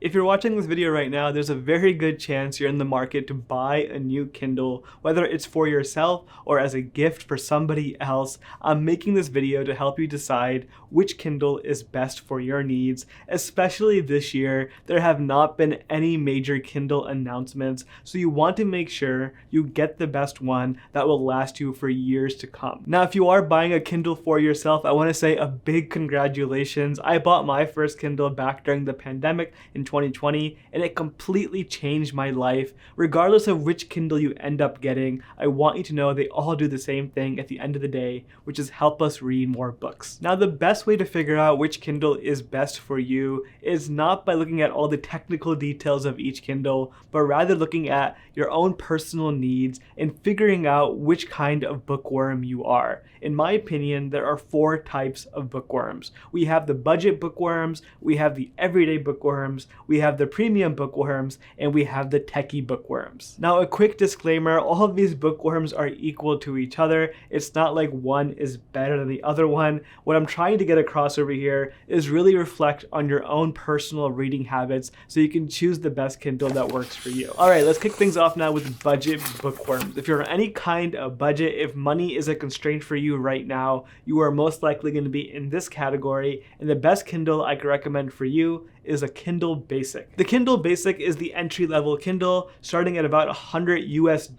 If you're watching this video right now, there's a very good chance you're in the market to buy a new Kindle, whether it's for yourself or as a gift for somebody else. I'm making this video to help you decide which Kindle is best for your needs, especially this year. There have not been any major Kindle announcements, so you want to make sure you get the best one that will last you for years to come. Now, if you are buying a Kindle for yourself, I want to say a big congratulations. I bought my first Kindle back during the pandemic in 2020, and it completely changed my life. Regardless of which Kindle you end up getting, I want you to know they all do the same thing at the end of the day, which is help us read more books. Now, the best way to figure out which Kindle is best for you is not by looking at all the technical details of each Kindle, but rather looking at your own personal needs and figuring out which kind of bookworm you are. In my opinion, there are 4 types of bookworms. We have the budget bookworms, we have the everyday bookworms, we have the premium bookworms, and we have the techie bookworms. Now, a quick disclaimer, all of these bookworms are equal to each other. It's not like one is better than the other one. What I'm trying to get across over here is really reflect on your own personal reading habits so you can choose the best Kindle that works for you. All right, let's kick things off now with budget bookworms. If you're on any kind of budget, if money is a constraint for you right now, you are most likely going to be in this category, and the best Kindle I could recommend for you is a Kindle Basic. The Kindle Basic is the entry-level Kindle, starting at about $100 US.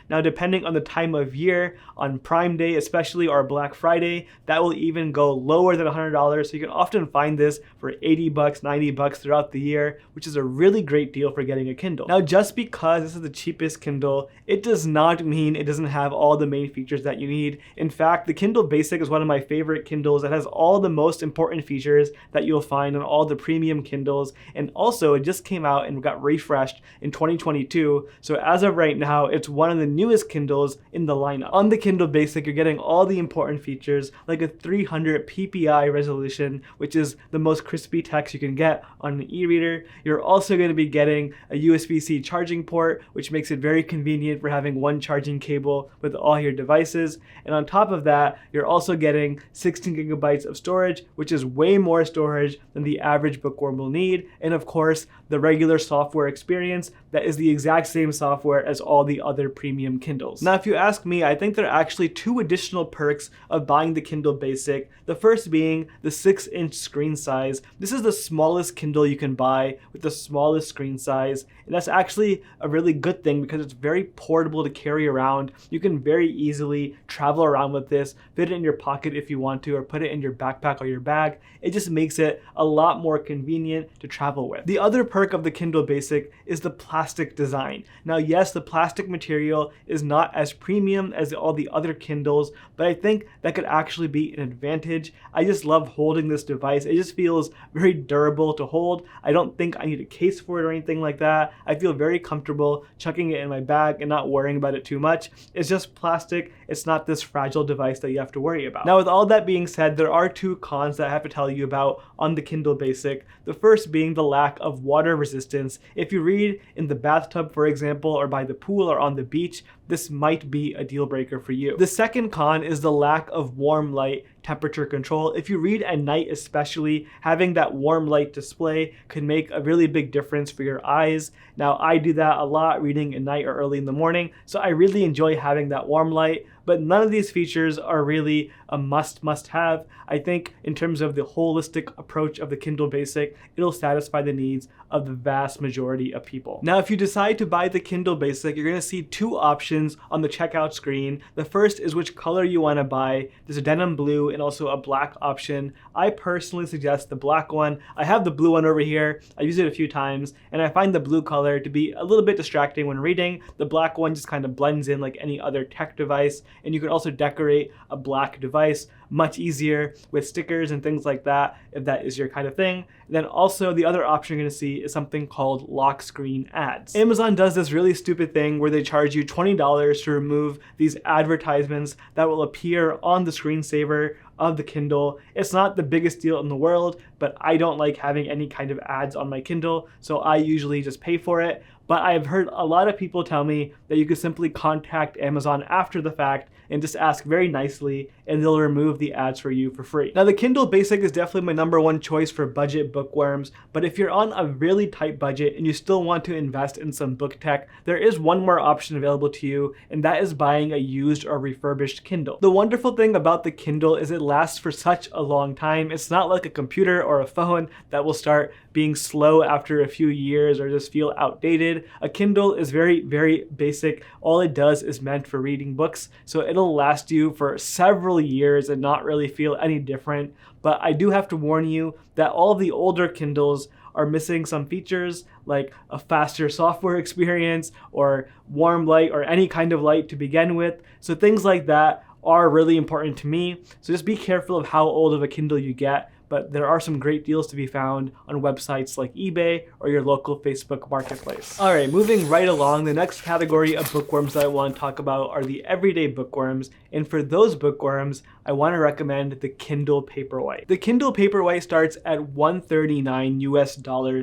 Now, depending on the time of year, on Prime Day especially, or Black Friday, that will even go lower than $100. So you can often find this for 80 bucks, 90 bucks throughout the year, which is a really great deal for getting a Kindle. Now, just because this is the cheapest Kindle, it does not mean it doesn't have all the main features that you need. In fact, the Kindle Basic is one of my favorite Kindles that has all the most important features that you'll find on all the premium Kindles, and also it just came out and got refreshed in 2022, so as of right now it's one of the newest Kindles in the lineup. On the Kindle Basic, you're getting all the important features like a 300 ppi resolution, which is the most crispy text you can get on an e-reader. You're also going to be getting a USB-C charging port, which makes it very convenient for having one charging cable with all your devices, and on top of that you're also getting 16 gigabytes of storage, which is way more storage than the average bookworm will need, and of course the regular software experience that is the exact same software as all the other premium Kindles. Now, if you ask me, I think there are actually 2 additional perks of buying the Kindle Basic. The first being the 6-inch screen size. This is the smallest Kindle you can buy with the smallest screen size, and that's actually a really good thing because it's very portable to carry around. You can very easily travel around with this, fit it in your pocket if you want to, or put it in your backpack or your bag. It just makes it a lot more convenient to travel with. The other perk of the Kindle Basic is the plastic design. Now, yes, the plastic material is not as premium as all the other Kindles, but I think that could actually be an advantage. I just love holding this device. It just feels very durable to hold. I don't think I need a case for it or anything like that. I feel very comfortable chucking it in my bag and not worrying about it too much. It's just plastic. It's not this fragile device that you have to worry about. Now, with all that being said, there are 2 cons that I have to tell you about on the Kindle Basic. The first being the lack of water resistance. If you read in the bathtub, for example, or by the pool or on the beach, this might be a deal breaker for you. The second con is the lack of warm light temperature control. If you read at night especially, having that warm light display could make a really big difference for your eyes. Now, I do that a lot reading at night or early in the morning, so I really enjoy having that warm light, but none of these features are really a must have. I think in terms of the holistic approach of the Kindle Basic, it'll satisfy the needs of the vast majority of people. Now, if you decide to buy the Kindle Basic, you're going to see 2 options on the checkout screen. The first is which color you want to buy. There's a denim blue and also a black option. I personally suggest the black one. I have the blue one over here. I've used it a few times, and I find the blue color to be a little bit distracting when reading. The black one just kind of blends in like any other tech device, and you can also decorate a black device much easier with stickers and things like that if that is your kind of thing. And then also the other option you're going to see is something called lock screen ads. Amazon does this really stupid thing where they charge you $20 to remove these advertisements that will appear on the screensaver of the Kindle. It's not the biggest deal in the world, but I don't like having any kind of ads on my Kindle, so I usually just pay for it. but I've heard a lot of people tell me that you could simply contact Amazon after the fact and just ask very nicely, and they'll remove the ads for you for free. Now, the Kindle Basic is definitely my #1 choice for budget bookworms, but if you're on a really tight budget and you still want to invest in some book tech, there is one more option available to you, and that is buying a used or refurbished Kindle. The wonderful thing about the Kindle is it lasts for such a long time. It's not like a computer or a phone that will start being slow after a few years or just feel outdated. A Kindle is very, very basic. All it does is meant for reading books, so it'll last you for several years and not really feel any different. But I do have to warn you that all of the older Kindles are missing some features like a faster software experience or warm light or any kind of light to begin with. So things like that are really important to me. So just be careful of how old of a Kindle you get, but there are some great deals to be found on websites like eBay or your local Facebook marketplace. All right, moving right along, the next category of bookworms that I want to talk about are the everyday bookworms. And for those bookworms, I want to recommend the Kindle Paperwhite. The Kindle Paperwhite starts at $139 US.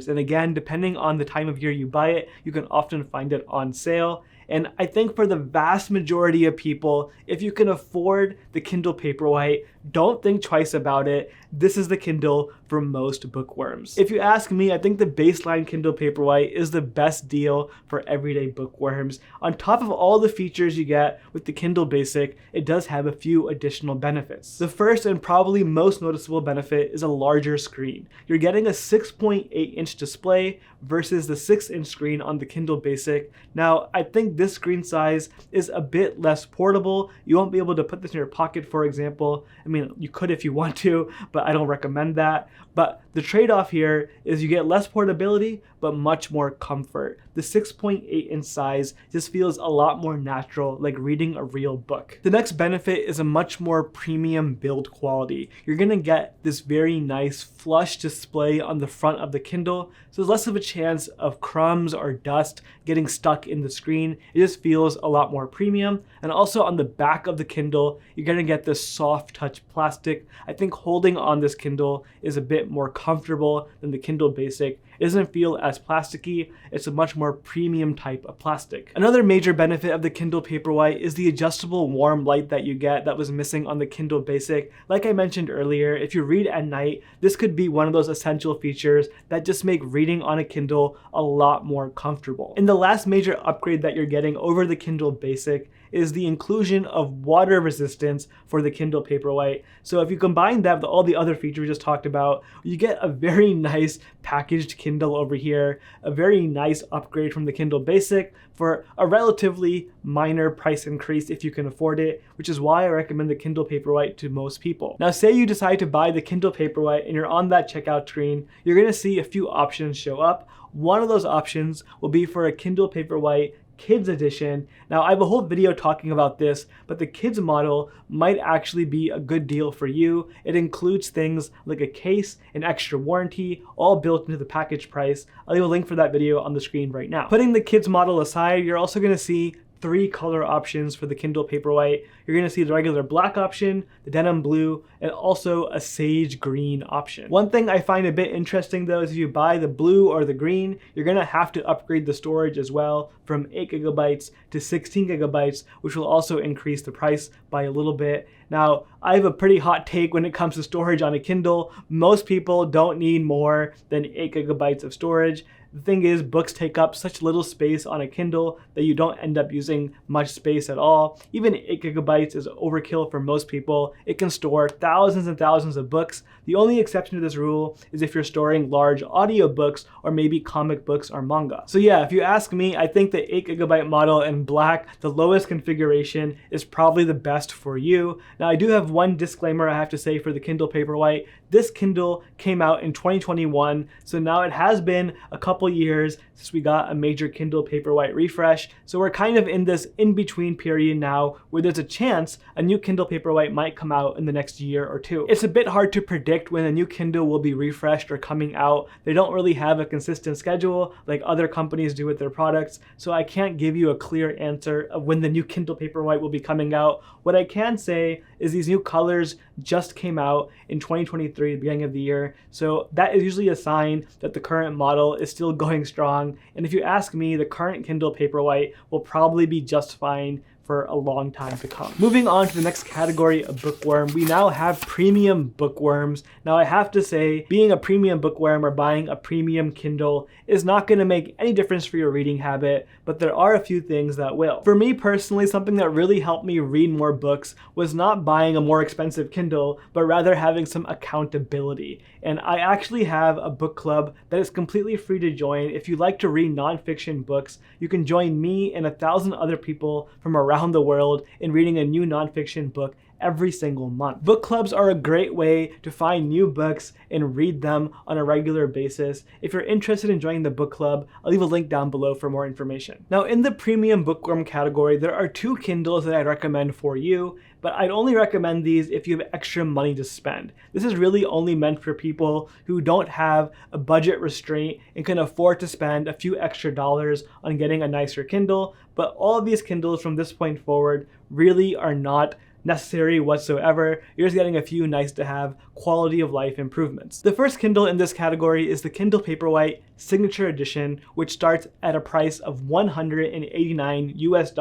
And again, depending on the time of year you buy it, you can often find it on sale. And I think for the vast majority of people, if you can afford the Kindle Paperwhite, don't think twice about it. This is the Kindle for most bookworms. If you ask me, I think the baseline Kindle Paperwhite is the best deal for everyday bookworms. On top of all the features you get with the Kindle Basic, it does have a few additional benefits. The first and probably most noticeable benefit is a larger screen. You're getting a 6.8-inch display versus the 6-inch screen on the Kindle Basic. Now, I think this screen size is a bit less portable. You won't be able to put this in your pocket, for example. I mean, you could if you want to, but I don't recommend that. But the trade-off here is you get less portability, but much more comfort. The 6.8-inch size just feels a lot more natural, like reading a real book. The next benefit is a much more premium build quality. You're gonna get this very nice flush display on the front of the Kindle, so there's less of a chance of crumbs or dust getting stuck in the screen. It just feels a lot more premium. And also on the back of the Kindle, you're gonna get this soft touch plastic. I think holding on this Kindle is a bit more comfortable than the Kindle Basic. It doesn't feel as plasticky. It's a much more premium type of plastic. Another major benefit of the Kindle Paperwhite is the adjustable warm light that you get that was missing on the Kindle Basic. Like I mentioned earlier, if you read at night, this could be one of those essential features that just make reading on a Kindle a lot more comfortable. And the last major upgrade that you're getting over the Kindle Basic is the inclusion of water resistance for the Kindle Paperwhite. So if you combine that with all the other features we just talked about, you get a very nice packaged Kindle over here, a very nice upgrade from the Kindle Basic for a relatively minor price increase if you can afford it, which is why I recommend the Kindle Paperwhite to most people. Now, say you decide to buy the Kindle Paperwhite and you're on that checkout screen, you're gonna see a few options show up. One of those options will be for a Kindle Paperwhite Kids Edition. Now, I have a whole video talking about this, but the kids model might actually be a good deal for you. It includes things like a case, an extra warranty, all built into the package price. I'll leave a link for that video on the screen right now. Putting the kids model aside, you're also going to see 3 color options for the Kindle Paperwhite. You're going to see the regular black option, the denim blue, and also a sage green option. One thing I find a bit interesting though is if you buy the blue or the green, you're going to have to upgrade the storage as well from 8 gigabytes to 16 gigabytes, which will also increase the price by a little bit. Now, I have a pretty hot take when it comes to storage on a Kindle. Most people don't need more than 8 gigabytes of storage. The thing is, books take up such little space on a Kindle that you don't end up using much space at all. Even 8 gigabytes is overkill for most people. It can store thousands and thousands of books. The only exception to this rule is if you're storing large audiobooks or maybe comic books or manga. So yeah, if you ask me, I think the 8 gigabyte model in black, the lowest configuration, is probably the best for you. Now, I do have one disclaimer I have to say for the Kindle Paperwhite. This Kindle came out in 2021, so now it has been a couple years since we got a major Kindle Paperwhite refresh. So we're kind of in this in-between period now where there's a chance a new Kindle Paperwhite might come out in the next year or two. It's a bit hard to predict when a new Kindle will be refreshed or coming out. They don't really have a consistent schedule like other companies do with their products, so I can't give you a clear answer of when the new Kindle Paperwhite will be coming out. What I can say is these new colors just came out in 2023, the beginning of the year. So that is usually a sign that the current model is still going strong. And if you ask me, the current Kindle Paperwhite will probably be just fine for a long time to come. Moving on to the next category of bookworm, we now have premium bookworms. Now I have to say, being a premium bookworm or buying a premium Kindle is not going to make any difference for your reading habit, but there are a few things that will. For me personally, something that really helped me read more books was not buying a more expensive Kindle, but rather having some accountability. And I actually have a book club that is completely free to join. If you like to read nonfiction books, you can join me and 1,000 other people from around the world in reading a new nonfiction book every single month. Book clubs are a great way to find new books and read them on a regular basis. If you're interested in joining the book club, I'll leave a link down below for more information. Now, in the premium bookworm category, there are 2 Kindles that I'd recommend for you, but I'd only recommend these if you have extra money to spend. This is really only meant for people who don't have a budget restraint and can afford to spend a few extra dollars on getting a nicer Kindle, but all of these Kindles from this point forward really are not necessary whatsoever. You're just getting a few nice to have quality of life improvements. The first Kindle in this category is the Kindle Paperwhite Signature Edition, which starts at a price of $189 US,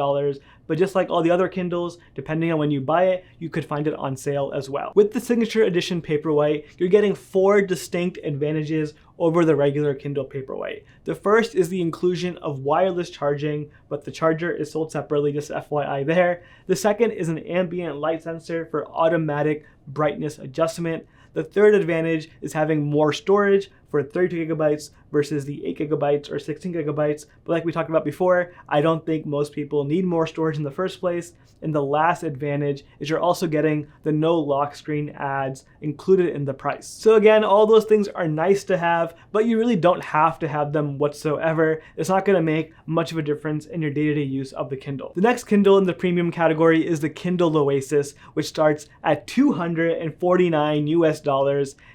but just like all the other Kindles, depending on when you buy it, you could find it on sale as well. With the Signature Edition Paperwhite, you're getting 4 distinct advantages over the regular Kindle Paperwhite. The first is the inclusion of wireless charging, but the charger is sold separately, just FYI there. The second is an ambient light sensor for automatic brightness adjustment. The third advantage is having more storage for 32 gigabytes versus the 8 gigabytes or 16 gigabytes. But like we talked about before, I don't think most people need more storage in the first place. And the last advantage is you're also getting the no lock screen ads included in the price. So again, all those things are nice to have, but you really don't have to have them whatsoever. It's not gonna make much of a difference in your day-to-day use of the Kindle. The next Kindle in the premium category is the Kindle Oasis, which starts at $249 US.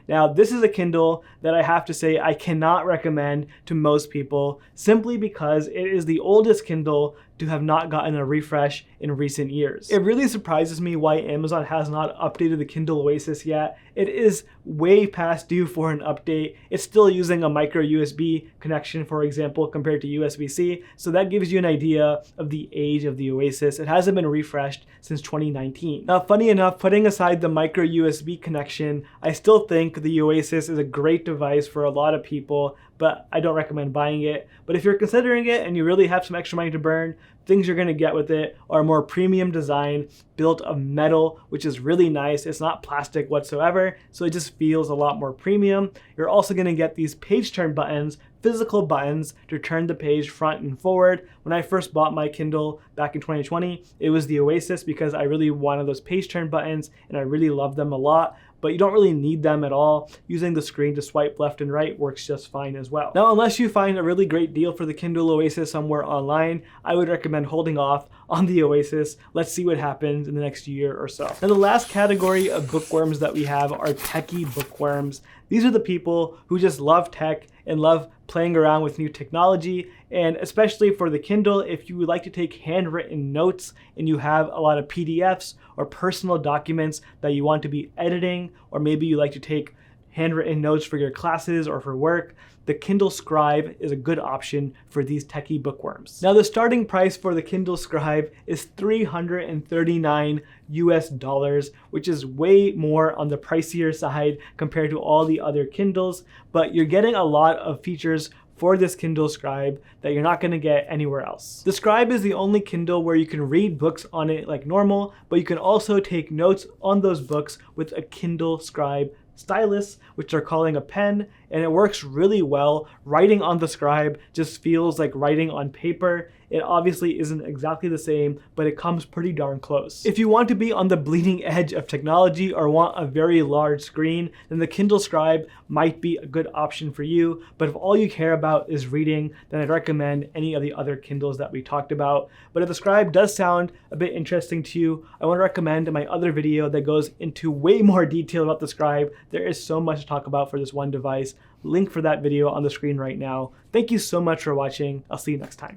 Now, this is a Kindle that I have to say I cannot recommend to most people simply because it is the oldest Kindle to have not gotten a refresh in recent years. It really surprises me why Amazon has not updated the Kindle Oasis yet. It is way past due for an update. It's still using a micro USB connection, for example, compared to USB-C. So that gives you an idea of the age of the Oasis. It hasn't been refreshed since 2019. Now, funny enough, putting aside the micro USB connection, I still think the Oasis is a great device for a lot of people, but I don't recommend buying it. But if you're considering it and you really have some extra money to burn, things you're gonna get with it are a more premium design built of metal, which is really nice. It's not plastic whatsoever, so it just feels a lot more premium. You're also gonna get these page turn buttons, physical buttons to turn the page front and forward. When I first bought my Kindle back in 2020, it was the Oasis because I really wanted those page turn buttons and I really love them a lot. But you don't really need them at all. Using the screen to swipe left and right works just fine as well. Now, unless you find a really great deal for the Kindle Oasis somewhere online, I would recommend holding off on the Oasis. Let's see what happens in the next year or so. Now, the last category of bookworms that we have are techie bookworms. These are the people who just love tech and love playing around with new technology. And especially for the Kindle, if you would like to take handwritten notes and you have a lot of PDFs or personal documents that you want to be editing, or maybe you like to take handwritten notes for your classes or for work, the Kindle Scribe is a good option for these techie bookworms. Now, the starting price for the Kindle Scribe is $339 US, which is way more on the pricier side compared to all the other Kindles, but you're getting a lot of features for this Kindle Scribe that you're not going to get anywhere else. The Scribe is the only Kindle where you can read books on it like normal, but you can also take notes on those books with a Kindle Scribe stylus, which they're calling a pen, and it works really well. Writing on the Scribe just feels like writing on paper. It obviously isn't exactly the same, but it comes pretty darn close. If you want to be on the bleeding edge of technology or want a very large screen, then the Kindle Scribe might be a good option for you. But if all you care about is reading, then I'd recommend any of the other Kindles that we talked about. But if the Scribe does sound a bit interesting to you, I want to recommend my other video that goes into way more detail about the Scribe. There is so much to talk about for this one device. Link for that video on the screen right now. Thank you so much for watching. I'll see you next time.